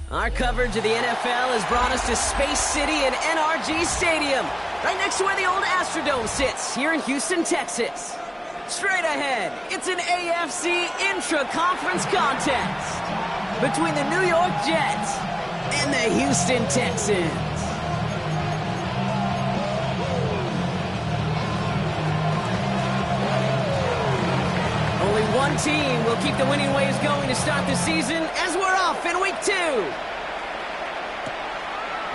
Our coverage of the NFL has brought us to Space City and NRG Stadium, right next to where the old Astrodome sits, here in Houston, Texas. Straight ahead, it's an AFC intra-conference contest between the New York Jets and the Houston Texans. Only one team will keep the winning ways going to start the season, as we're off in week 2.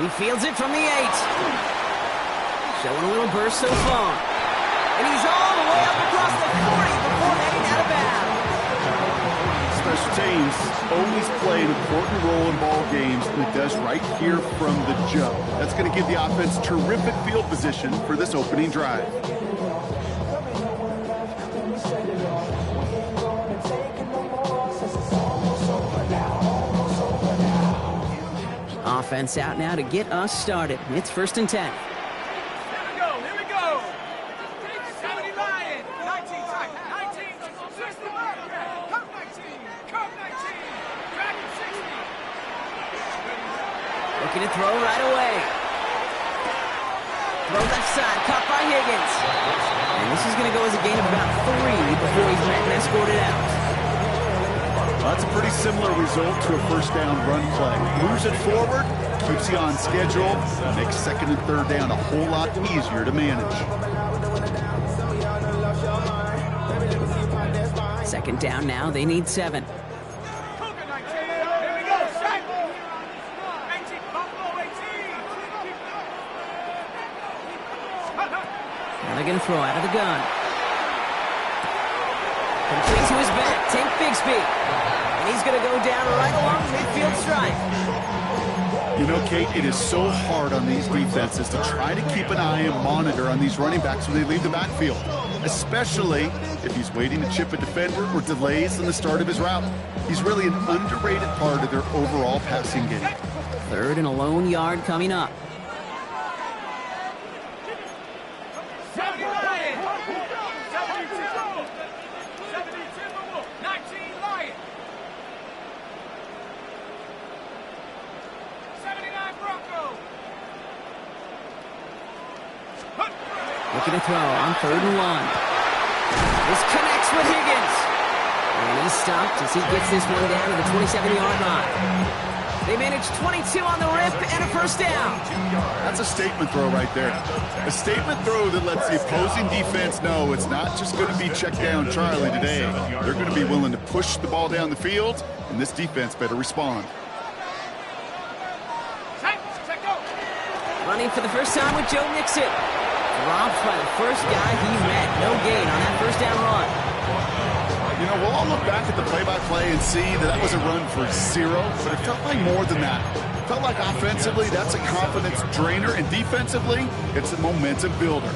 He fields it from the 8. Showing a little burst so far. And he's all the way up across the 40 before heading out of bounds. Special teams always play an important role in ball games, and it does right here from the jump. That's going to give the offense terrific field position for this opening drive. Offense out now to get us started. It's 1st and 10. Here we go. 70 Lion. 19, 60. Cup 19. Dragon 60. Looking to throw right away. Throw left side, caught by Higgins. And this is going to go as a gain of about 3 before he's met and escorted out. Well, that's a pretty similar result to a first down run play. Moves it forward, keeps you on schedule, and makes 2nd and 3rd down a whole lot easier to manage. 2nd down now, they need 7. Cougar 19. Here we go. Shaq. 19. Buffalo 18. Now they're going to throw out of the gun. Complete to his back, Tank Bigsby. And he's going to go down right along the midfield stripe. You know, Kate, it is so hard on these defenses to try to keep an eye and monitor on these running backs when they leave the backfield, especially if he's waiting to chip a defender or delays in the start of his route. He's really an underrated part of their overall passing game. 3rd and a lone yard coming up. 70 Lion. 72. 19 Lion. 79 Bronco. Looking to throw on 3rd and 1. This connects with Higgins. And he's stopped as he gets this one down to the 27-yard line. They manage 22 on the rip and a 1st down. That's a statement throw right there. A statement throw that lets the opposing defense know it's not just going to be check down Charlie today. They're going to be willing to push the ball down the field, and this defense better respond. Running for the first time with Joe Mixon. Dropped by the first guy he met. No gain on that 1st down run. You know, we'll all look back at the play-by-play and see that was a run for 0, but it felt like more than that. It felt like offensively, that's a confidence drainer, and defensively, it's a momentum builder.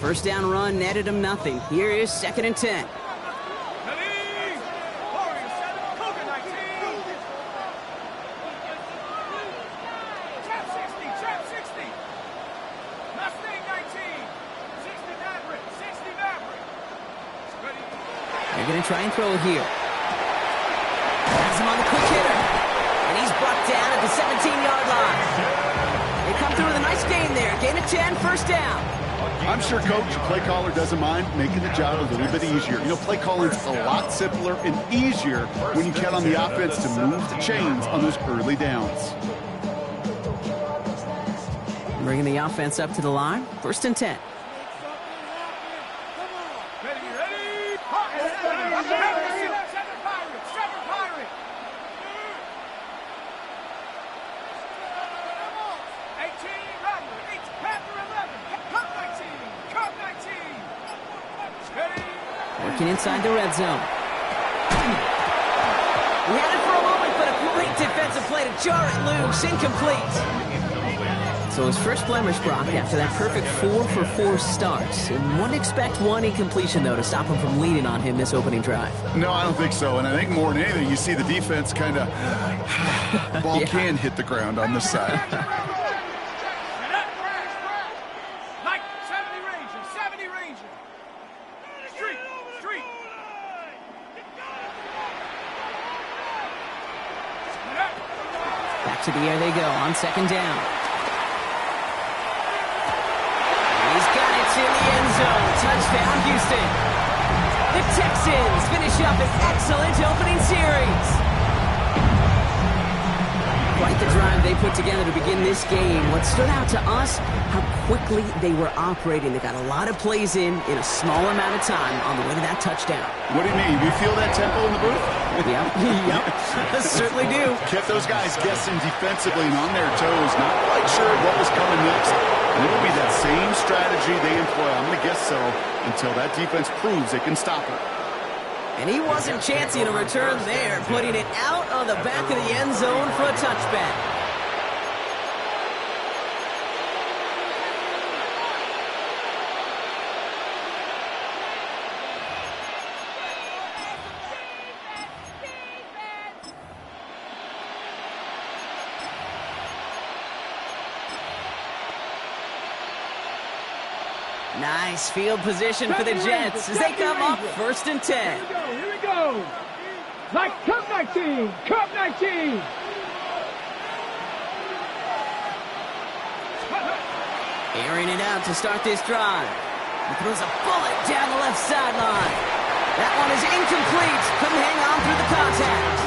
First down run netted him nothing. Here is 2nd and 10. Ready? Warriors 7, Cougar 19. Trap 60, trap 60. Mustang 19. 60 Maverick, 60 Maverick. Ready? They're going to try and throw it here. Has him on the quick hitter. And he's brought down at the 17-yard line. They come through with a nice gain there. Gain of 10, first down. I'm sure coach, play caller doesn't mind making the job a little bit easier. You know, play calling's a lot simpler and easier when you count on the offense to move the chains on those early downs. Bringing the offense up to the line. 1st and 10. Ready, ready? Seven Pirates, 7 Pirates. 18 Rattler, 8 Panther 11, Cup 19, Cup 19. Ready? Working inside the red zone. He had it for a moment, but a great defensive play to jar it loose. Incomplete. So his first blemish, Brock, after that perfect 4-for-4 start. And wouldn't expect one incompletion, though, to stop him from leading on him this opening drive. No, I don't think so. And I think more than anything, you see the defense kind of ball can hit the ground on this side. Like 70 Ranger, 70 Ranger. Street, street. Back to the air they go on 2nd down. He's got it to the end zone. Touchdown, Houston. The Texans finish up an excellent opening series. Quite the drive they put together to begin this game. What stood out to us, how quickly they were operating. They got a lot of plays in a small amount of time on the way to that touchdown. What do you mean? You feel that tempo in the booth? Yep. Certainly do. Kept those guys guessing defensively and on their toes, not quite sure what was coming next. And it'll be that same strategy they employ. I'm going to guess so until that defense proves they can stop it. And he wasn't chancing a return there, putting it out of the back of the end zone for a touchback. Nice field position for the Jets as they come up 1st and 10. Here we go. Like Cup 19, Cup 19. Airing it out to start this drive. He throws a bullet down the left sideline. That one is incomplete. Couldn't hang on through the contact.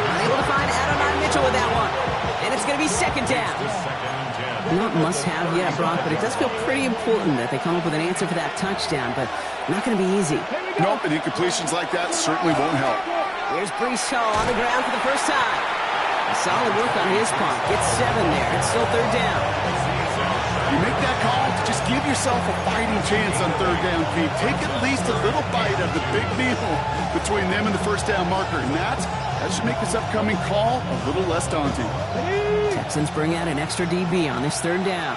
Unable to find Adonai Mitchell with that one. And it's going to be 2nd down. Not must-have yet, Brock, but it does feel pretty important that they come up with an answer for that touchdown, but not going to be easy. Nope, and incompletions like that certainly won't help. Here's Breece Hall on the ground for the first time. Solid work on his punt. Gets 7 there. It's still 3rd down. You make that call to just give yourself a fighting chance on 3rd down, Pete. Take at least a little bite of the big meal between them and the 1st down marker, and that should make this upcoming call a little less daunting. Texans bring out an extra DB on this 3rd down.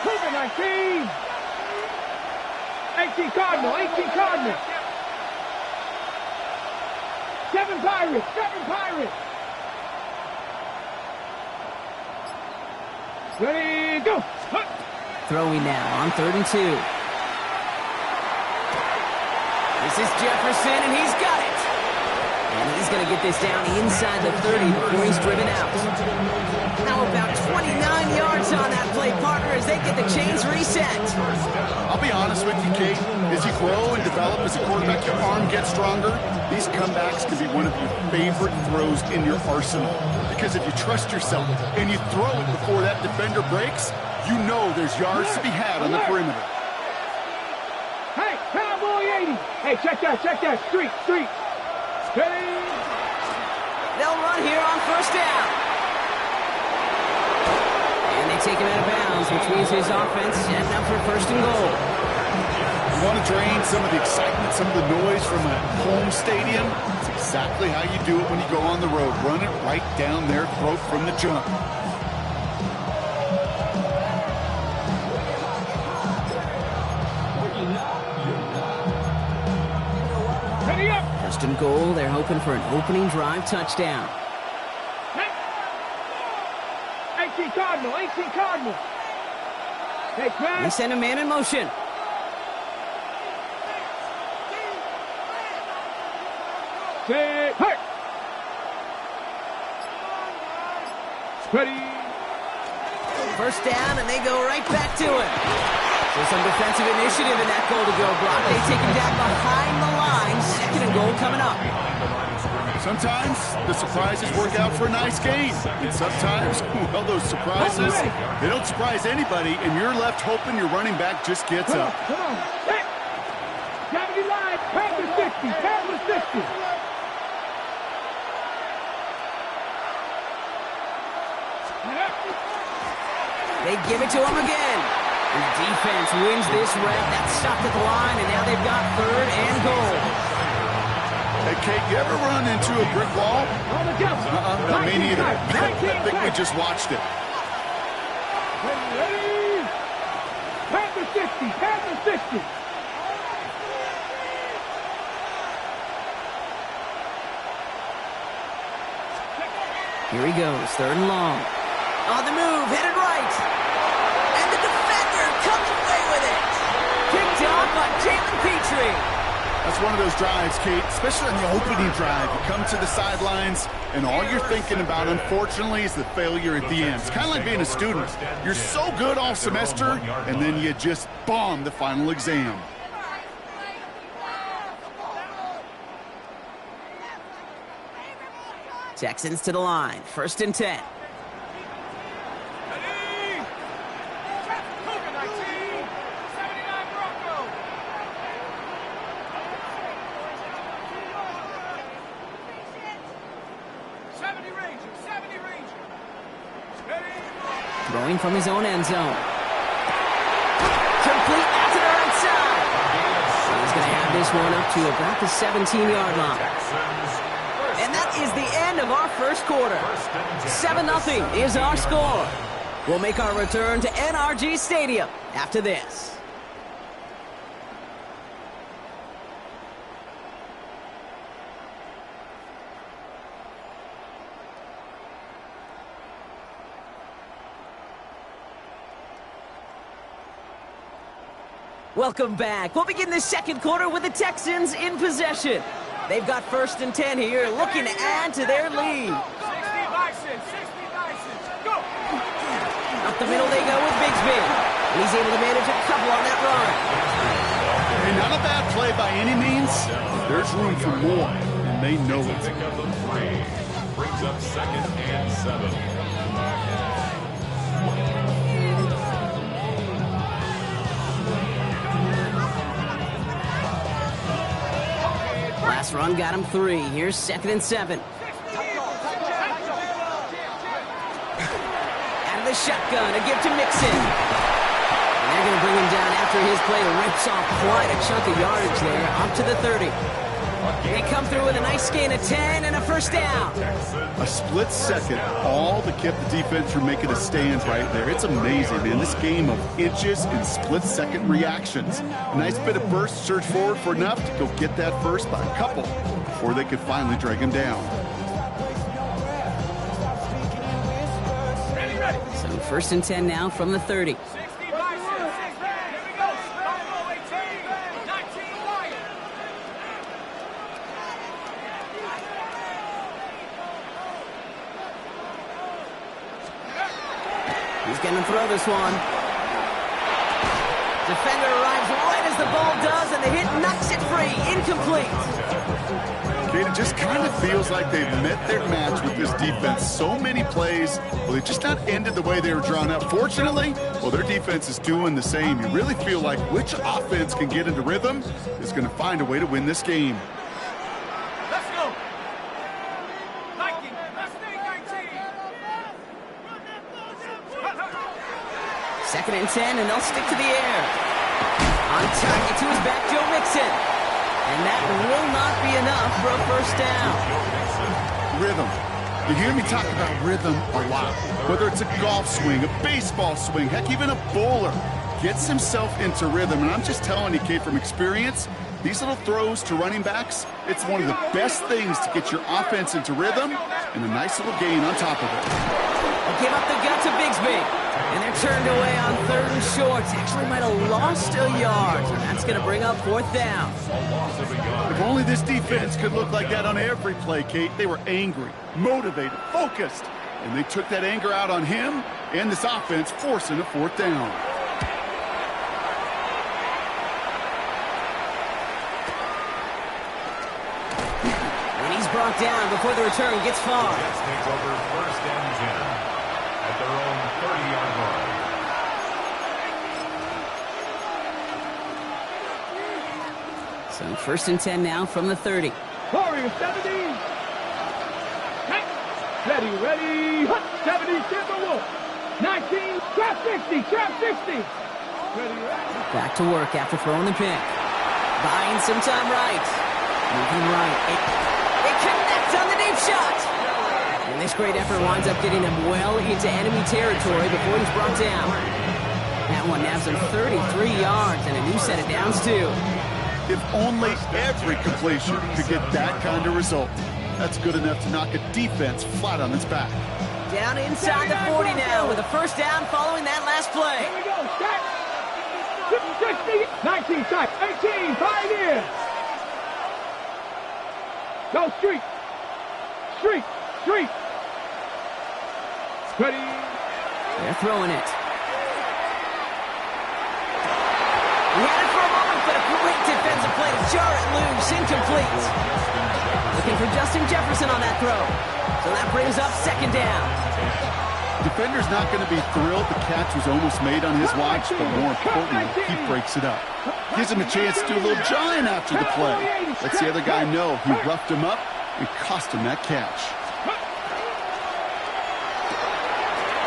Cougar 19. 18 Cardinal, 18 Cardinal. 7 Pirates, 7 Pirates. Ready, go. Throwing now on 3rd and 2. This is Jefferson, and he's got it. And he's going to get this down inside the 30 before he's driven out. Now about 29 yards on that play, partner, as they get the chains reset. I'll be honest with you, Kate. As you grow and develop as a quarterback, your arm gets stronger. These comebacks can be one of your favorite throws in your arsenal. Because if you trust yourself and you throw it before that defender breaks, you know there's yards to be had on the perimeter. Hey, Cowboy 80. Hey, check that. Street. Ready. They'll run here on 1st down. And they take him out of bounds, which means his offense setting up for 1st and goal. You want to drain some of the excitement, some of the noise from a home stadium? It's exactly how you do it when you go on the road. Run it right down their throat from the jump. First and goal, they're hoping for an opening drive touchdown. 18 Cardinal, 18 Cardinal. Hey, Craig. They send a man in motion. Set, hurt. Ready. First down, and they go right back to it. So some defensive initiative in that goal-to-go block. They take him down behind the line. Second and goal coming up. Sometimes the surprises work out for a nice game. And sometimes, well, those surprises, they don't surprise anybody, and you're left hoping your running back just gets up. Come on. Hey. Gravity line, Panthers 60, Panthers 60. They give it to him again. And the defense wins this rep. That's stopped at the line, and now they've got third and goal. Hey, Kate, you ever run into a brick wall? No, me neither. I think we just watched it. Ready? Panthers 60, Panthers 60. Here he goes, third and long. On the move, headed right. And the defender comes away with it. Picked off by Jalen Petrie. That's one of those drives, Kate, especially on the opening drive. You come to the sidelines, and all you're thinking about, unfortunately, is the failure at the end. It's kind of like being a student. You're so good all semester, and then you just bomb the final exam. Texans to the line, first and 10. Throwing from his own end zone. Complete out to the right side. He's going to have this one up to about the 17-yard line. And that is the end of our first quarter. 7-0 is our score. We'll make our return to NRG Stadium after this. Welcome back. We'll begin the second quarter with the Texans in possession. They've got first and 10 here, looking to add to their lead. 60 Bisons, 60 Bisons, go! Up the middle they go with Bigsby. And he's able to manage a couple on that run. Hey, not a bad play by any means. There's room for more, and they know it. Brings up second and 7. Last run got him 3. Here's second and 7. Out of the shotgun, a give to Mixon. And they're going to bring him down after his play. Rips off quite a chunk of yardage there, up to the 30. They come through with a nice gain of 10 and a first down. A split second, all that kept the defense from making a stand right there. It's amazing, man. This game of inches and split-second reactions. A nice bit of burst, surge forward for enough to go get that first by a couple before they could finally drag him down. So first and 10 now from the 30. 60 Bisons, 6 man, here we go, Bravo 18, 19 Lions. He's going to throw this one. Defender arrives right as the ball does, and the hit knocks it free. Incomplete. Kate, it just kind of feels like they've met their match with this defense. So many plays, well, they just not ended the way they were drawn up. Fortunately, well, their defense is doing the same. You really feel like which offense can get into rhythm is going to find a way to win this game. Let's go. Viking, Mustang 19. Second and 10, and they'll stick to the air. On target to his back, Joe Mixon. And that will not be enough for a first down. Rhythm. You hear me talk about rhythm a lot. Whether it's a golf swing, a baseball swing, heck, even a bowler gets himself into rhythm. And I'm just telling you, Kate, from experience, These little throws to running backs, it's one of the best things to get your offense into rhythm and a nice little gain on top of it. Give up the gut to Bigsby. And they're turned away on 3rd and short. Actually might have lost a yard. And that's going to bring up 4th down. If only this defense could look like that on every play, Kate. They were angry, motivated, focused. And they took that anger out on him and this offense, forcing a 4th down. And he's brought down before the return gets far. Jets takes over 1st and 10 at their own 30-yard line. So 1st and 10 now from the 30. Warriors 70. Ready, ready. 70, Timberwolves. 19, trap 60, trap 60. Ready, ready. Back to work after throwing the pick. Buying some time right. Moving right. It connects on the deep shot. And this great effort winds up getting him well into enemy territory before he's brought down. That one nabs him 33 yards and a new set of downs too. If only every completion could get that kind of result. That's good enough to knock a defense flat on its back. Down inside the 40 now with a 1st down following that last play. Here we go, stack. 60, 19, tight, 18, Pioneer. Go, street. Street, street. Ready. They're throwing it. He had it for a moment, but a great defensive play to jar it loose, incomplete. Looking for Justin Jefferson on that throw. So that brings up 2nd down. Defender's not going to be thrilled the catch was almost made on his watch, but more importantly, he breaks it up. Gives him a chance to do a little giant after the play. Lets the other guy know he roughed him up and cost him that catch.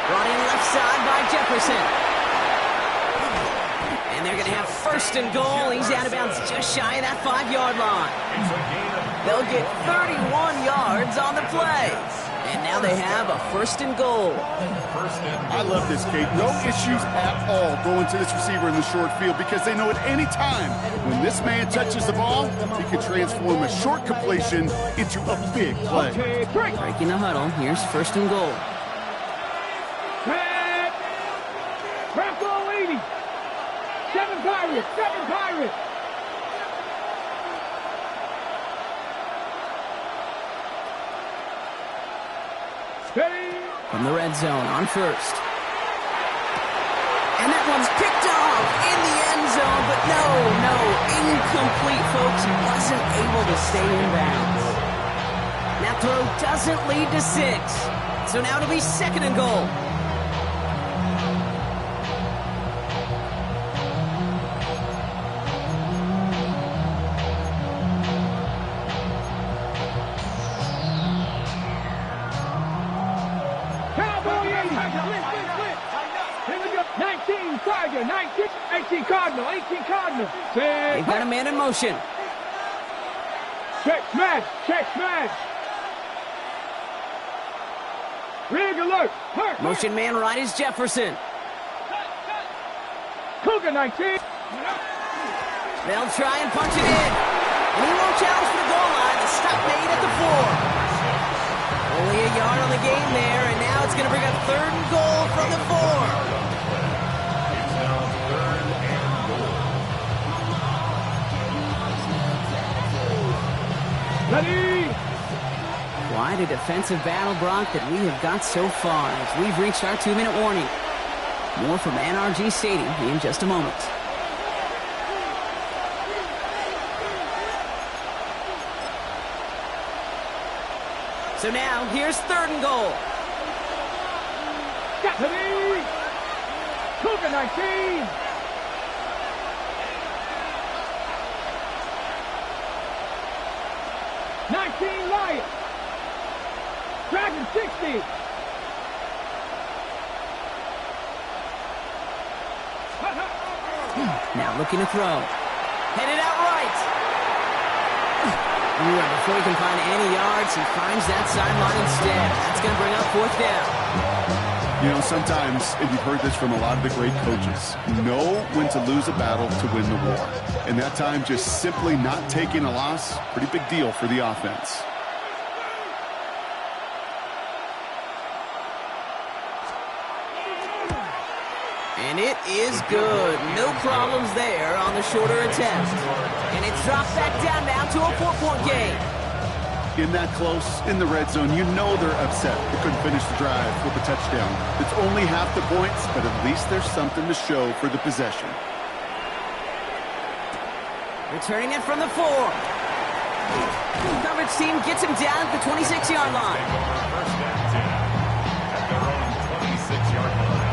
Brought in left side by Jefferson. And they're going to have 1st and goal. He's out of bounds just shy of that 5-yard line. They'll get 31 yards on the play. And now they have a 1st and goal. I love this, Kate. No issues at all going to this receiver in the short field because they know at any time when this man touches the ball, he can transform a short completion into a big play. Breaking the huddle. Here's 1st and goal. Trap goal 80. 7 Pirates, 7 Pirates. Ready. From the red zone on 1st. And that one's picked off in the end zone, but no, incomplete, folks. He wasn't able to stay in bounds. That throw doesn't lead to 6. So now it'll be 2nd and goal. Here we go. 19, Tiger, 19, 18, Cardinal, 18, Cardinal. They've got a man in motion. Check smash, check smash. Rig alert. Motion man right is Jefferson. Cougar 19. They'll try and punch it in. And he won't challenge for the goal line. The stop made at the 4. Only a yard on the game there, and now it's going to bring up 3rd and goal from the 4. It's now 3rd and goal. Ready. Quite a defensive battle, Brock, that we have got so far as we've reached our 2-minute warning. More from NRG Stadium in just a moment. So now, here's 3rd and goal. Ready. Cougar 19. Lions. Dragon 60. Now looking to throw. Headed out right. And before he can find any yards, he finds that sideline instead. That's going to bring up 4th down. You know, sometimes, and you've heard this from a lot of the great coaches, know when to lose a battle to win the war. And that time, just simply not taking a loss, pretty big deal for the offense. And it is good. No problems there on the shorter attempt. And it's dropped back down now to a 4-point game. In that close, in the red zone, you know they're upset. They couldn't finish the drive with a touchdown. It's only half the points, but at least there's something to show for the possession. Returning it from the 4. Coverage team gets him down at the 26-yard line. First and 10 at their own 26-yard line.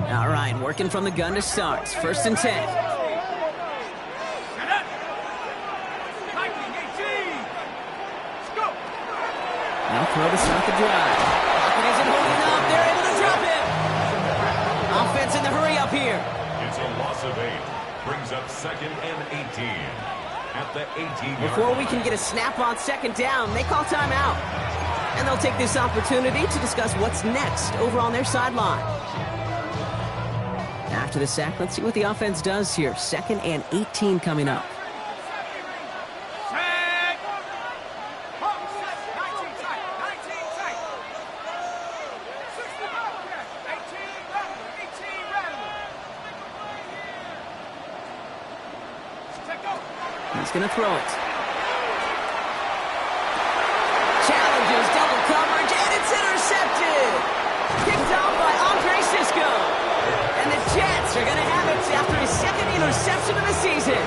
All right, working from the gun to start. First and 10. Set up. 19, 18. Let's go. Now throw to start the drive. Pocket isn't holding up. They're able to drop him. Offense in the hurry up here. It's a loss of 8. Brings up 2nd and 18 at the 18-yard Before we line. can get a snap on second down, they call timeout. And they'll take this opportunity to discuss what's next over on their sideline. After the sack, let's see what the offense does here. 2nd and 18 coming up. Set. Hop, set. 19 tight. 19 tight. 60 Bobcat. 18 Rattler. 18 Rattler. Set go. He's going to throw it. Challenges double coverage, and it's intercepted. Picked off by Andre Sisco. And the Jets are going to have it after his 2nd interception of the season.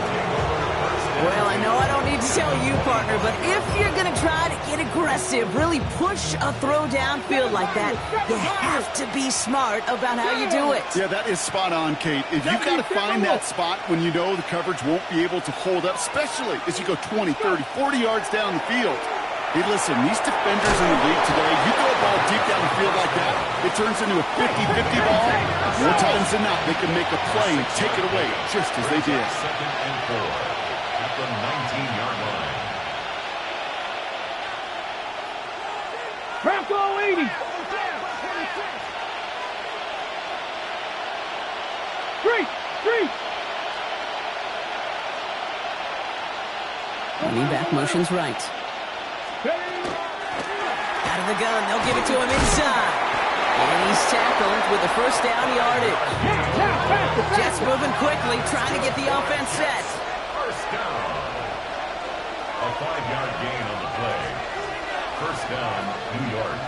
Well, I know I don't need to tell you, partner, but if you're going to try to get aggressive, really push a throw downfield like that, you have to be smart about how you do it. Yeah, that is spot on, Kate. If you've got to find that spot when you know the coverage won't be able to hold up, especially as you go 20, 30, 40 yards down the field. Hey, listen, these defenders in the league today, you throw a ball deep down the field like that, it turns into a 50-50 ball. More times than not, they can make a play and take it away, just as they did. 2nd and 4 at the 19-yard line. Bronco 80. 3. Running back motions right. Out of the gun, they'll give it to him inside. And he's tackled with the first down yardage. Jets moving quickly, trying to get the offense set. First down. A 5-yard gain on the play. First down, New York.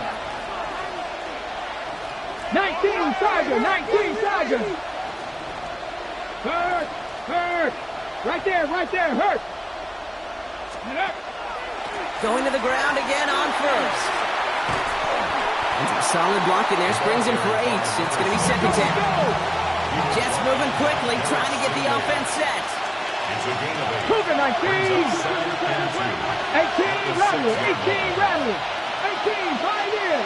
19 Tiger. 19 Tiger. Hurt. Right there. Hurt. Get up. Going to the ground again on first. And a solid block in there, springs in for 8. It's going to be 2nd down. Jets moving quickly, trying to get the offense set. It's a gain of 8. Cougar 19. 2nd and 2. 18 Rattler. 18 Rattler. 18 Pioneer.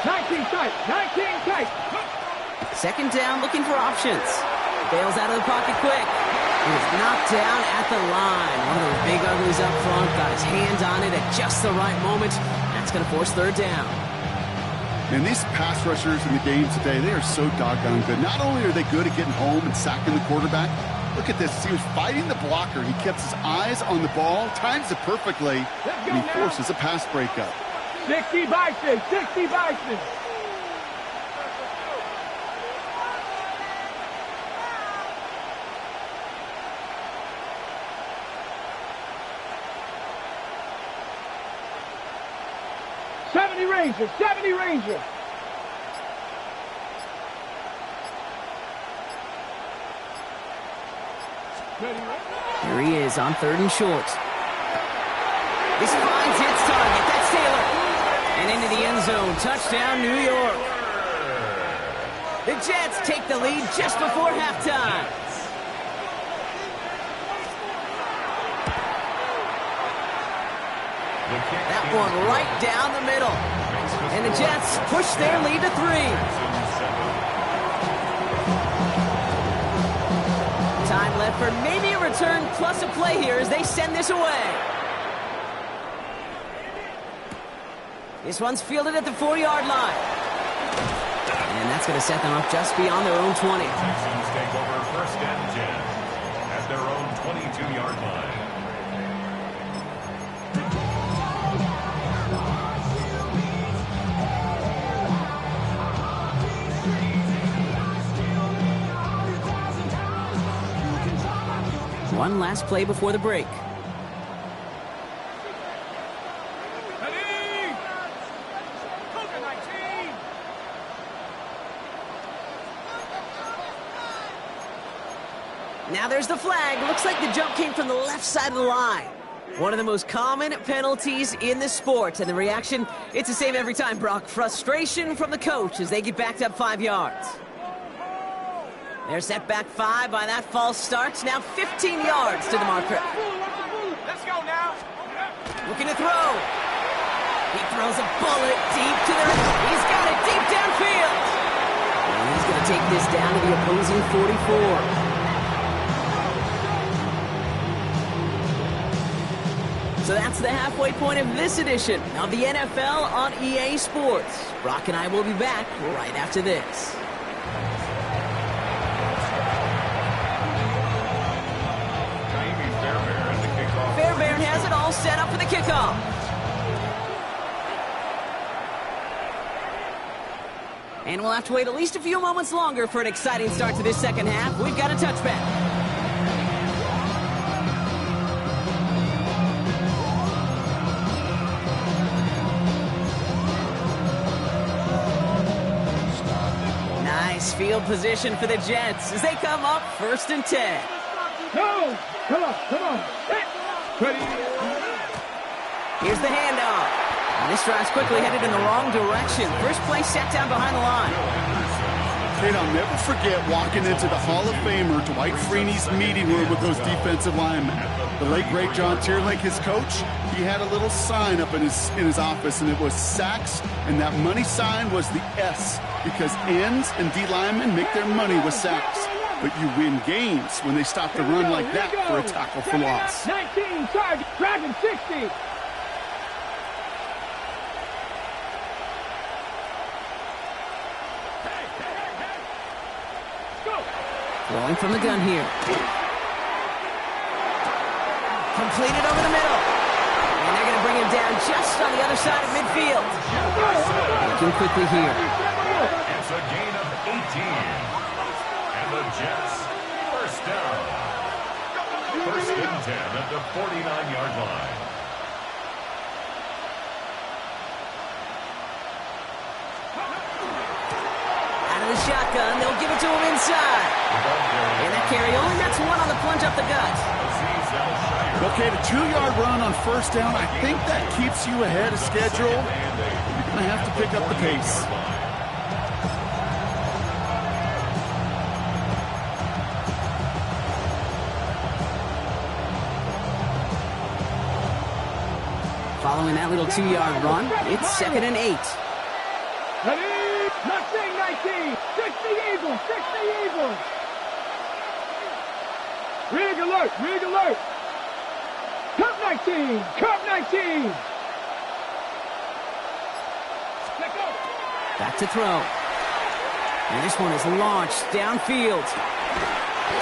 19 tight. 19 tight. 2nd down, looking for options. Bails out of the pocket quick. He was knocked down at the line. One of those big uglies up front, got his hands on it at just the right moment. That's going to force 3rd down. And these pass rushers in the game today, they are so doggone good. Not only are they good at getting home and sacking the quarterback, look at this. He was fighting the blocker. He kept his eyes on the ball, times it perfectly, and he forces a pass breakup. 60 Bison. 60 Bison. Ranger. 70 Ranger. Here he is on 3rd and short. This finds its target. That's Taylor. And into the end zone. Touchdown, New York. The Jets take the lead just before halftime. That one right down the middle. And the Jets push their lead to 3. effort. Maybe a return plus a play here as they send this away. This one's fielded at the 4-yard line. And that's going to set them up just beyond their own 20. Texans take over first and 10 at their own 22-yard line. One last play before the break. Ready? Cougar 19. Now there's the flag. Looks like the jump came from the left side of the line. One of the most common penalties in the sport. And the reaction, it's the same every time, Brock. Frustration from the coach as they get backed up 5 yards. They're set back 5 by that false start. Now 15 yards to the marker. Let's go now. Looking to throw. He throws a bullet deep to the... He's got it deep downfield. And he's going to take this down to the opposing 44. So that's the halfway point of this edition of the NFL on EA Sports. Brock and I will be back right after this. Fairbairn has it all set up for the kickoff. And we'll have to wait at least a few moments longer for an exciting start to this second half. We've got a touchback. Nice field position for the Jets as they come up 1st and 10. Go! Come on. Ready? Here's the handoff. And this drive's quickly headed in the wrong direction. First play set down behind the line. Kate, I'll never forget walking into the Hall of Famer Dwight Freeney's meeting room with those defensive linemen. The late, great John Tierlink, his coach, he had a little sign up in his office, and it was sacks, and that money sign was the S, because ends and D linemen make their money with sacks. But you win games when they stop the run like that for a tackle for loss. 19, target, Dragon 60. Throwing from the gun here. Completed over the middle. And they're going to bring him down just on the other side of midfield. Looking quickly here. It's a gain of 18. And the Jets, first down. First and 10 at the 49-yard line. Out of the shotgun, they'll give it to him inside. And that carry only gets one on the plunge up the gut. Okay, the 2-yard run on first down, I think that keeps you ahead of schedule. You're going to have to pick up the pace. Following that little 2-yard run, it's 2nd and 8. Ready? Mustang 19. 60 Eagles. 60 Eagles. Rig alert. Rig alert. Cup 19. Cup 19. Let go. Back to throw. And this one is launched downfield.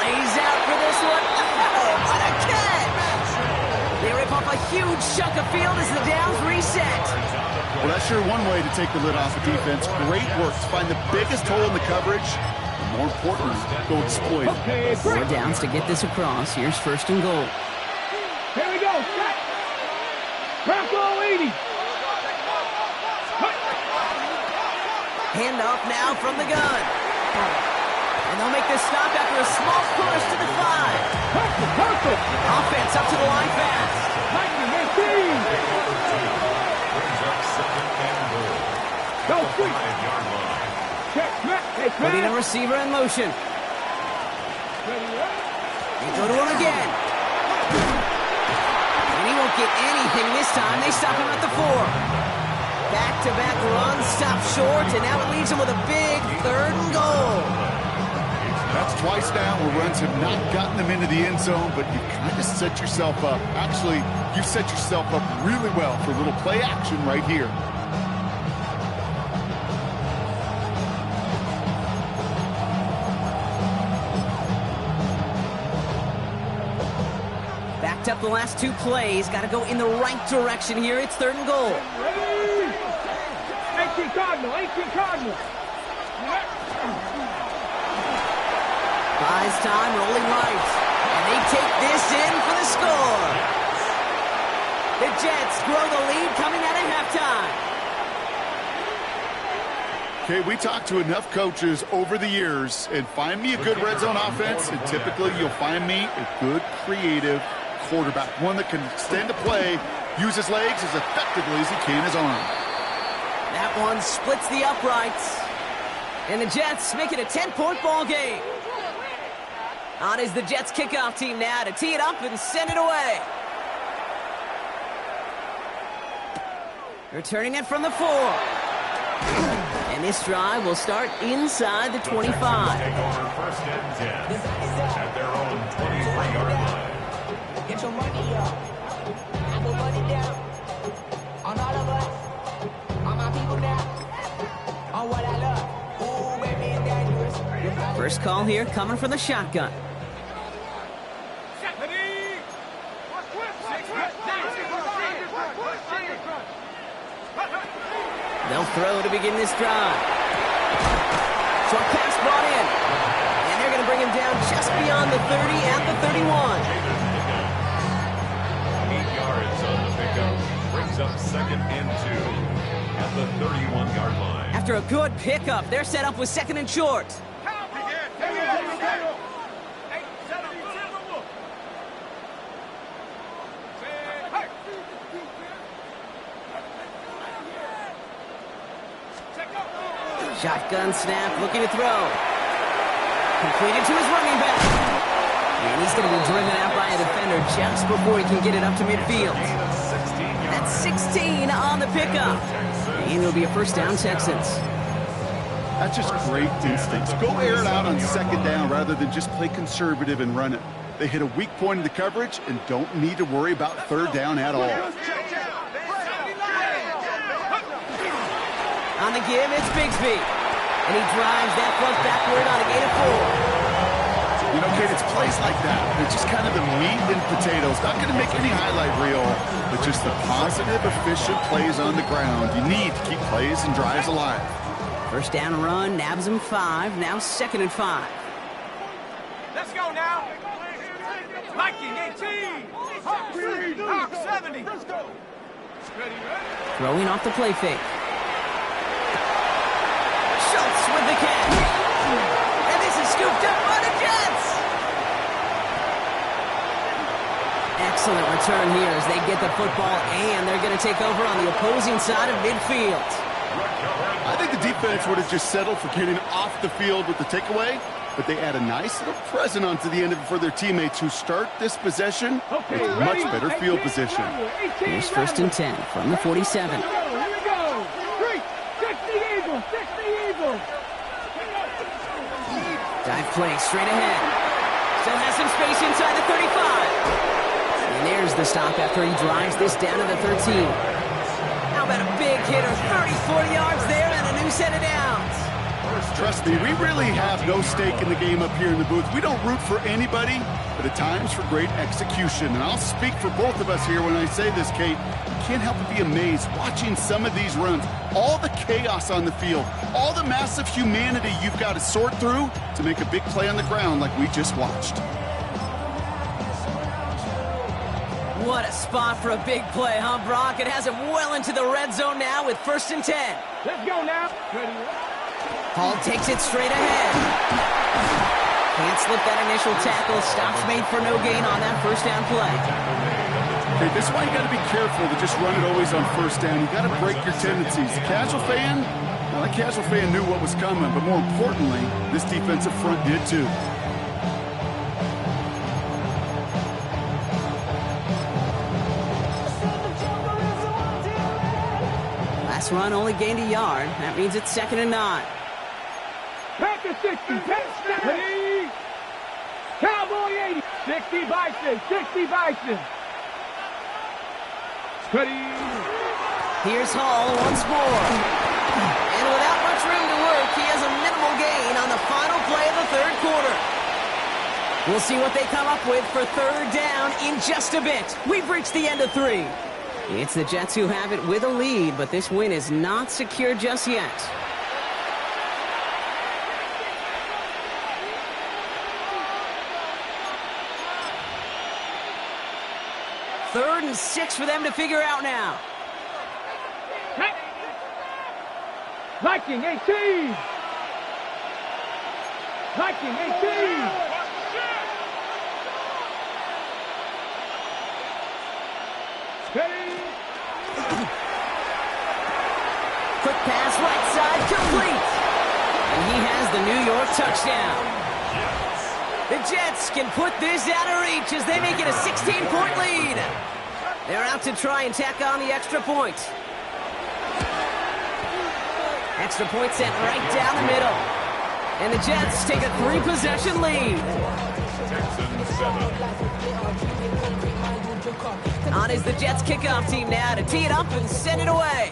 Lays out for this one. Oh, what a catch! They rip off a huge chunk of field as the downs reset. Well, that's sure one way to take the lid off the defense. Great work to find the biggest hole in the coverage. And more importantly, go exploit it. Okay, 4 downs to get this across. Here's 1st and goal. here we go. Set. Bronco 80. Handoff now from the gun. And they'll make this stop after a small push to the 5. Perfect. Offense up to the line fast. 19. Brings up second and goal. Go, At the quick. 5-yard line. Check. Smack. Hey, Putting a smack. receiver in motion. Ready, ready. They go to him again. And he won't get anything this time. They stop him at the 4. Back-to-back runs stop short, and now it leaves him with a big 3rd and goal. That's twice now where runs have not gotten them into the end zone, but you kind of set yourself up. Actually, you set yourself up really well for a little play action right here. Backed up the last 2 plays. Got to go in the right direction here. It's 3rd and goal. 18 Cardinal, 18 Cardinal. Buys time, rolling right. And they take this in for the score. The Jets grow the lead coming out of halftime. Okay, we talked to enough coaches over the years, and find me a good red zone offense, and typically you'll find me a good creative quarterback, one that can extend a play, use his legs as effectively as he can his arm. That one splits the uprights. And the Jets make it a 10-point ball game. On is the Jets kickoff team now to tee it up and send it away. Returning it from the 4. And this drive will start inside the 25. Take over 1st and 10 at their own 23-yard line. Get your money up. I put money down. On all of us. On my people now. On what I love. Ooh, baby, it's dangerous. First call here coming from the shotgun. They'll throw to begin this drive. Short pass brought in. And they're going to bring him down just beyond the 30 and the 31. 8 yards on the pickup. Brings up 2nd and 2 at the 31-yard line. After a good pickup, they're set up with 2nd and short. Shotgun snap, looking to throw. Completed to his running back. And he's going to be driven out by a defender just before he can get it up to midfield. That's 16 on the pickup. And it'll be a 1st down, Texans. That's just great instincts. Go air it out on 2nd down rather than just play conservative and run it. They hit a weak point in the coverage and don't need to worry about 3rd down at all. On the give, it's Bigsby. And he drives that front backward on a gain of 4. You know, Kate, it's plays like that. They're just kind of the meat and potatoes. Not going to make any highlight reel, but just the positive, efficient plays on the ground. You need to keep plays and drives alive. 1st down run, nabs him 5. Now 2nd and 5. Let's go now. Viking 18. Hawk 70. Let's go. Ready. Throwing off the play fake. Schultz with the catch. And this is scooped up by the Jets. Excellent return here as they get the football, and they're going to take over on the opposing side of midfield. I think the defense would have just settled for getting off the field with the takeaway, but they add a nice little present onto the end of it for their teammates who start this possession with much better field position. Here's 1st and 10 from the 47. Here we go. 60 Eagles. 60 Eagles. Dive play straight ahead. Still has some space inside the 35. And there's the stop after he drives this down to the 13. How about a big hitter, 34 yards there and a new set of downs. Trust me, we really have no stake in the game up here in the booth. We don't root for anybody, but at times for great execution. And I'll speak for both of us here when I say this, Kate. You can't help but be amazed watching some of these runs. All the chaos on the field, all the massive humanity you've got to sort through to make a big play on the ground like we just watched. What a spot for a big play, huh, Brock? It has him well into the red zone now with 1st and 10. Let's go now. Ready. Hall takes it straight ahead. Can't slip that initial tackle. Stops made for no gain on that 1st down play. Okay, this is why you got to be careful to just run it always on 1st down. You got to break your tendencies. The casual fan, well, that casual fan knew what was coming, but more importantly, this defensive front did too. Last run only gained a yard. That means it's 2nd and 9. Pack the 60. Ready. 60 Bison, 60 Bison. Steady. Here's Hall once more. And without much room to work, he has a minimal gain on the final play of the third quarter. We'll see what they come up with for third down in just a bit. We've reached the end of 3. It's the Jets who have it with a lead, but this win is not secure just yet. Third and 6 for them to figure out now. Viking 18. Viking 18. Steady. Quick pass right side, complete. And he has the New York touchdown. The Jets can put this out of reach as they make it a 16-point lead. They're out to try and tack on the extra point. Extra point sent right down the middle. And the Jets take a 3-possession lead. Texans 7. On is the Jets kickoff team now to tee it up and send it away.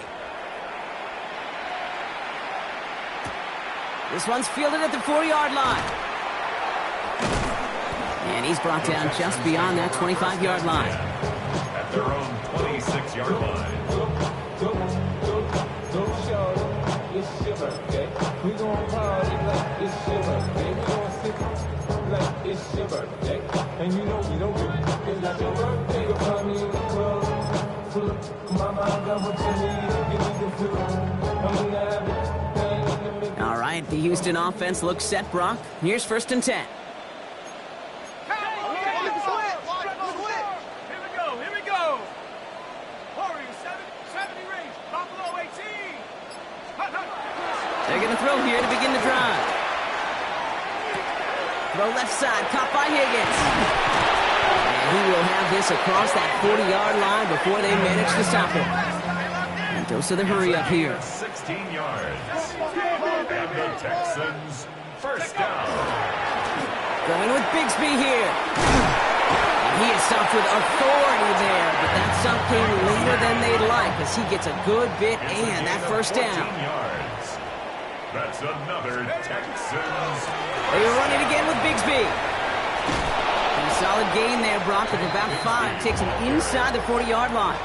This one's fielded at the 4-yard line. And he's brought down just beyond that 25-yard line. At their own 26-yard line. Don't show it's your birthday. We gon' party like it's your birthday. We gon' sip like it's your birthday. And you know we don't do it. It's not your birthday. You'll find me in the club. Full of mama, I got what you need. Give me the food. I'm gonna have it. All right, the Houston offense looks set, Brock. Here's 1st and 10. Here we go. Warriors 70 range. Buffalo 18. They're going to throw here to begin the drive. Throw left side, caught by Higgins. And he will have this across that 40-yard line before they manage to stop him. And goes to the hurry up here. 16 yards. And the Texans, 1st down. Going with Bigsby here. And he is stopped with authority there, but that stop came later than they'd like as he gets a good bit and that 1st down. 14 yards. That's another Texans. They run it again with Bigsby. And a solid gain there, Brock, of about 5. Takes him inside the 40-yard line.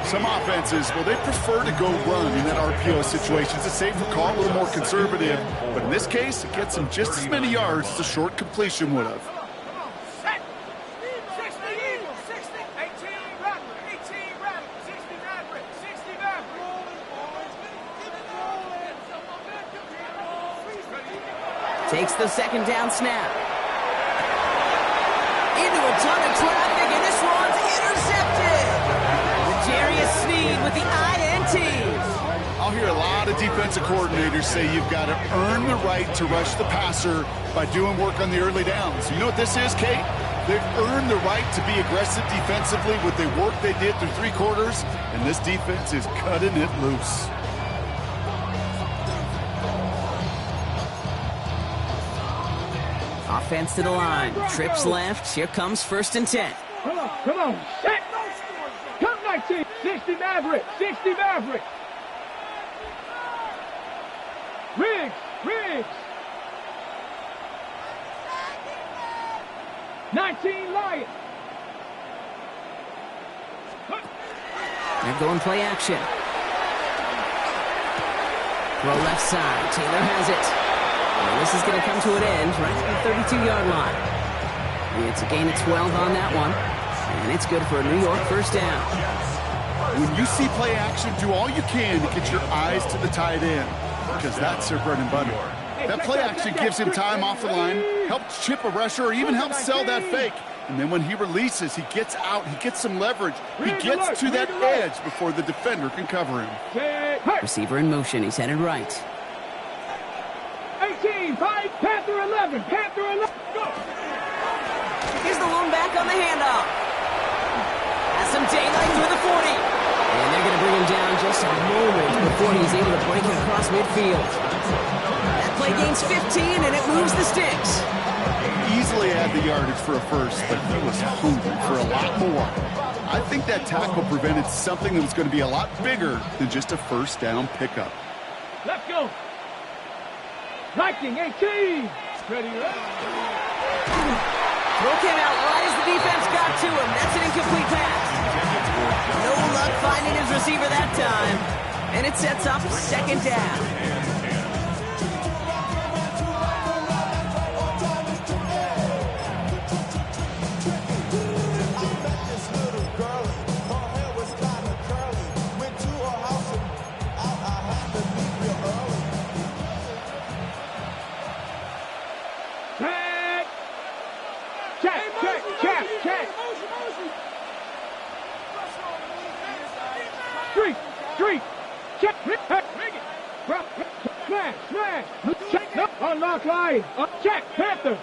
Some offenses, well, they prefer to go run in that RPO situation. It's a safer call, a little more conservative. But in this case, it gets them just as many yards as a short completion would have. Set. 60 Eagles. 60. 18 Rattler. 18 Rattler. 60 Maverick. 60 Maverick. Takes the 2nd down snap. Into a ton of traffic, and this one's intercepted. Jarius Sneed with the INT. I'll hear a lot of defensive coordinators say you've got to earn the right to rush the passer by doing work on the early downs. You know what this is, Kate? They've earned the right to be aggressive defensively with the work they did through 3 quarters, and this defense is cutting it loose. Offense to the line. Trips left. Here comes 1st and 10. Come on. Set. Come 19. 60 Maverick. 60 Maverick. Riggs. 19 Lions. They're going play action. Throw left side. Taylor has it. And this is going to come to an end right at the 32-yard line. It's a gain of 12 on that one. And it's good for a New York 1st down. When you see play action, do all you can to get your eyes to the tight end, because that's their bread and butter. That play action gives him time off the line, helps chip a rusher, or even helps sell that fake. And then when he releases, he gets out, he gets some leverage. He gets to that edge before the defender can cover him. Receiver in motion. He's headed right. 18, 5, Panther 11, Panther 11, go! Here's the lone back on the handoff. Has some daylight through the 40. And they're going to bring him down just a moment before he's able to break it across midfield. That play gains 15, and it moves the sticks. Easily had the yardage yards for a first, but he was hungry for a lot more. I think that tackle prevented something that was going to be a lot bigger than just a first down pickup. Let's go. Viking 18. Ready, Throw came out right as the defense got to him. That's an incomplete pass. No luck finding his receiver that time. And it sets up second down. Street. Check. Smash. Check. Unlock Lion. Check. Panther.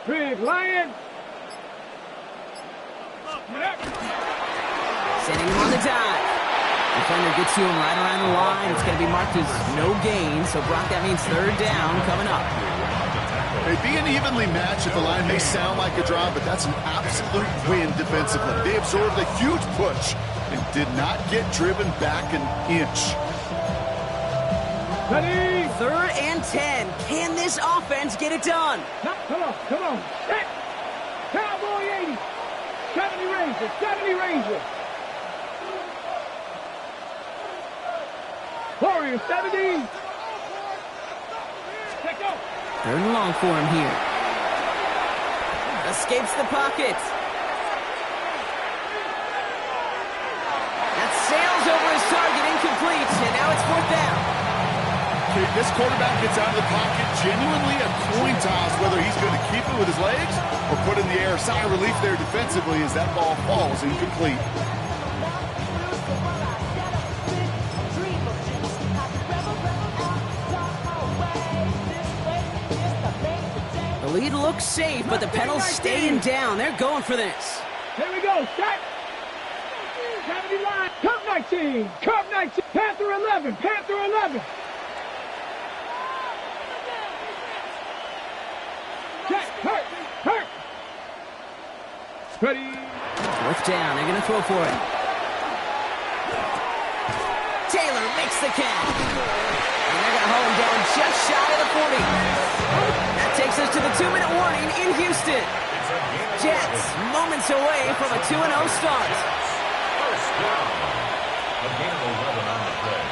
Big Lion. Sending him on the dive. Defender gets to him right around the line. It's going to be marked as no gain. So, Brock, that means third down coming up. Hey, being evenly matched at the line may sound like a draw, but that's an absolute win defensively. They absorbed a huge push and did not get driven back an inch. Ready. 3rd and 10. Can this offense get it done? Come on. Set. Cowboy 80. 70 Ranger. Warrior 70. Let's go. 3rd and long for him here. Escapes the pocket. That sails over his target, incomplete, and now it's 4th down. Okay, this quarterback gets out of the pocket, genuinely a coin toss whether he's going to keep it with his legs or put it in the air. Sigh of relief there defensively as that ball falls incomplete. The lead looks safe, but the pedals staying down. They're going for this. Here we go. Set. 70 line. Curve 19. Panther 11. Check. Hurt. Ready. 4th down. They're going to throw for it. Taylor makes the catch. And they're going to hold him down just shy of the 40. That takes us to the 2-minute warning in Houston. Jets moments away from a 2-0 start. First down. A gain of 11 on the play.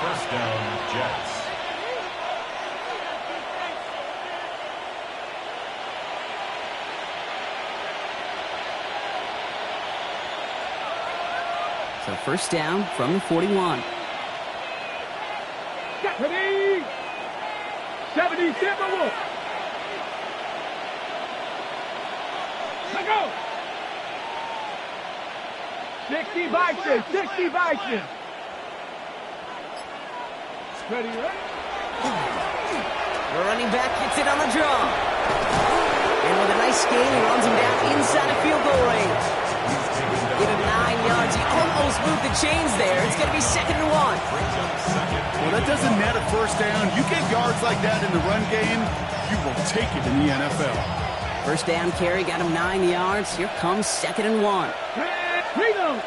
First down, Jets. So first down from the 41. Ready. 70 Timberwolves. Let go. 60 Bison. Ready. The running back gets it on the draw. And with a nice gain, he runs him down inside of field goal range. Get him 9 yards. He almost moved the chains there. It's going to be 2nd and 1. Well, that doesn't net a first down. You get yards like that in the run game, you will take it in the NFL. First down carry got him 9 yards. Here comes 2nd and 1. Reload.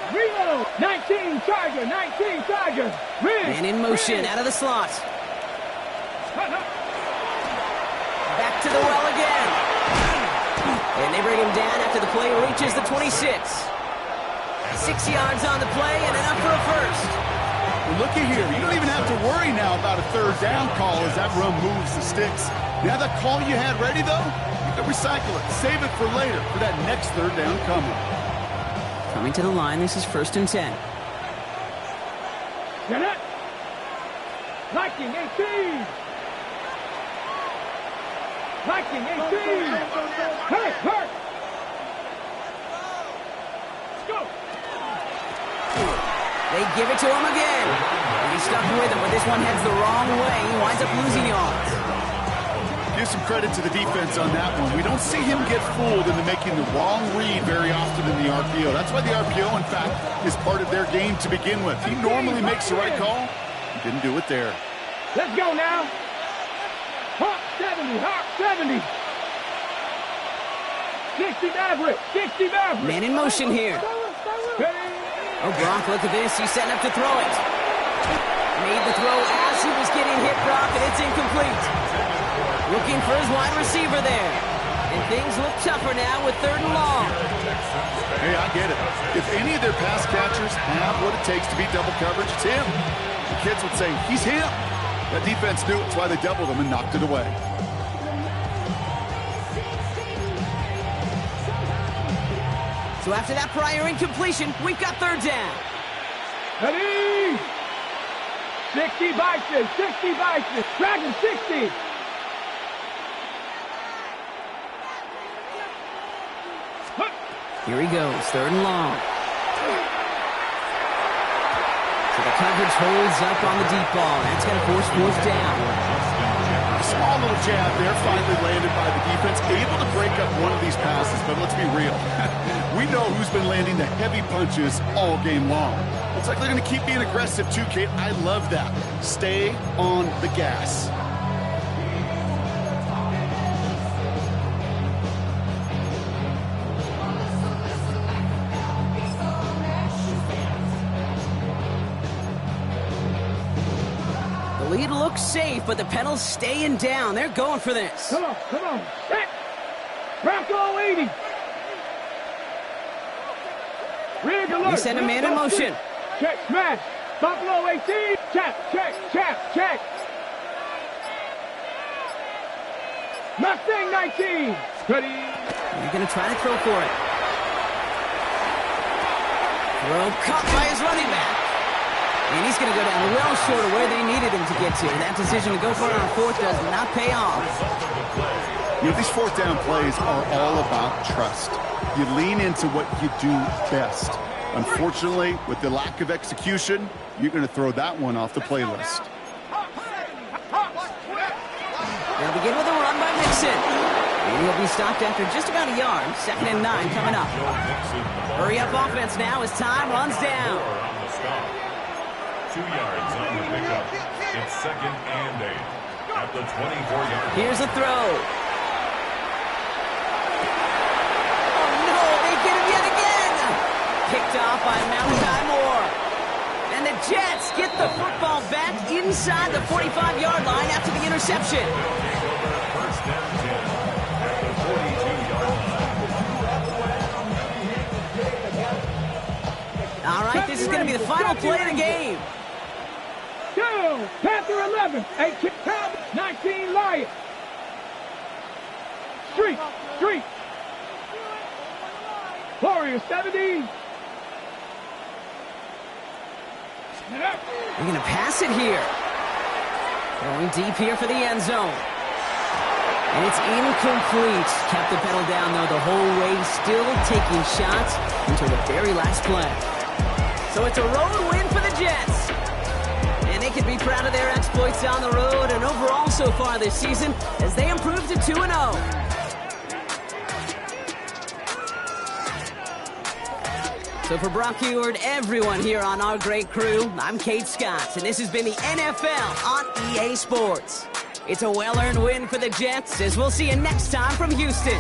19 Charger. Man in motion out of the slot. Back to the well again. And they bring him down after the play reaches the 26. 6 yards on the play and enough for a first. Well, looky here. You don't even have to worry now about a third down call as that run moves the sticks. Now that call you had ready, though, you can recycle it. Save it for later for that next third down coming. Coming to the line, this is 1st and 10. Get it. Viking 18. Hurt. Let's go. They give it to him again. And he's stuck with him, but this one heads the wrong way. He winds up losing yards. Give some credit to the defense on that one. We don't see him get fooled into making the wrong read very often in the RPO. That's why the RPO, in fact, is part of their game to begin with. He normally makes the right call. He didn't do it there. Let's go now. Hawk 70. 60 Maverick. 60 Maverick. Man in motion here. Oh, Brock, look at this. He's setting up to throw it. Made the throw as he was getting hit, Brock, and it's incomplete. Looking for his wide receiver there. And things look tougher now with 3rd and long. Hey, I get it. If any of their pass catchers have what it takes to beat double coverage, it's him. The kids would say, he's him. That defense knew it. That's why they doubled him and knocked it away. So after that prior incompletion, we've got 3rd down. Ready? 60 Bison. 60 Bison. Dragon 60. Here he goes, 3rd and long. So the coverage holds up on the deep ball. That's going to force 4th down. A small little jab there, finally landed by the defense. Able to break up one of these passes, but let's be real. We know who's been landing the heavy punches all game long. Looks like they're going to keep being aggressive too, Kate. I love that. Stay on the gas. The lead looks safe, but the pedal's staying down. They're going for this. Come on, come on. Set. Bronco 80. Rig alert. They send a man in motion. Check, smash. Buffalo 18. Check, check, check, check. Mustang 19. Ready. You're going to try to throw for it. Throw caught by his running back. And he's going to go down well short of where they needed him to get to. That decision to go for it on 4th does not pay off. You know, these 4th down plays are all about trust. You lean into what you do best. Unfortunately, with the lack of execution, you're going to throw that one off the playlist. They'll begin with a run by Mixon. And he'll be stopped after just about a yard. 2nd and 9 coming up. Hurry up offense now as time runs down. 2 yards on the pickup. It's 2nd and 8 at the 24-yard. Here's a throw. Oh no, they get him yet again. Picked off by Malachi Moore. And the Jets get the football back inside the 45-yard line after the interception. First and 10 at the 42-yard line. All right, this is going to be the final play of the game. Go! Panther 11. 18 Cowboys. 19 Lions. Street. Street. Warriors 70. They're going to pass it here. Going deep here for the end zone. And it's incomplete. Kept the pedal down, though, the whole way. Still taking shots until the very last play. So it's a road win for the Jets. And they can be proud of their exploits on the road and overall so far this season as they improve to 2-0. So for Brock Huard, everyone here on our great crew, I'm Kate Scott, and this has been the NFL on EA Sports. It's a well-earned win for the Jets, as we'll see you next time from Houston.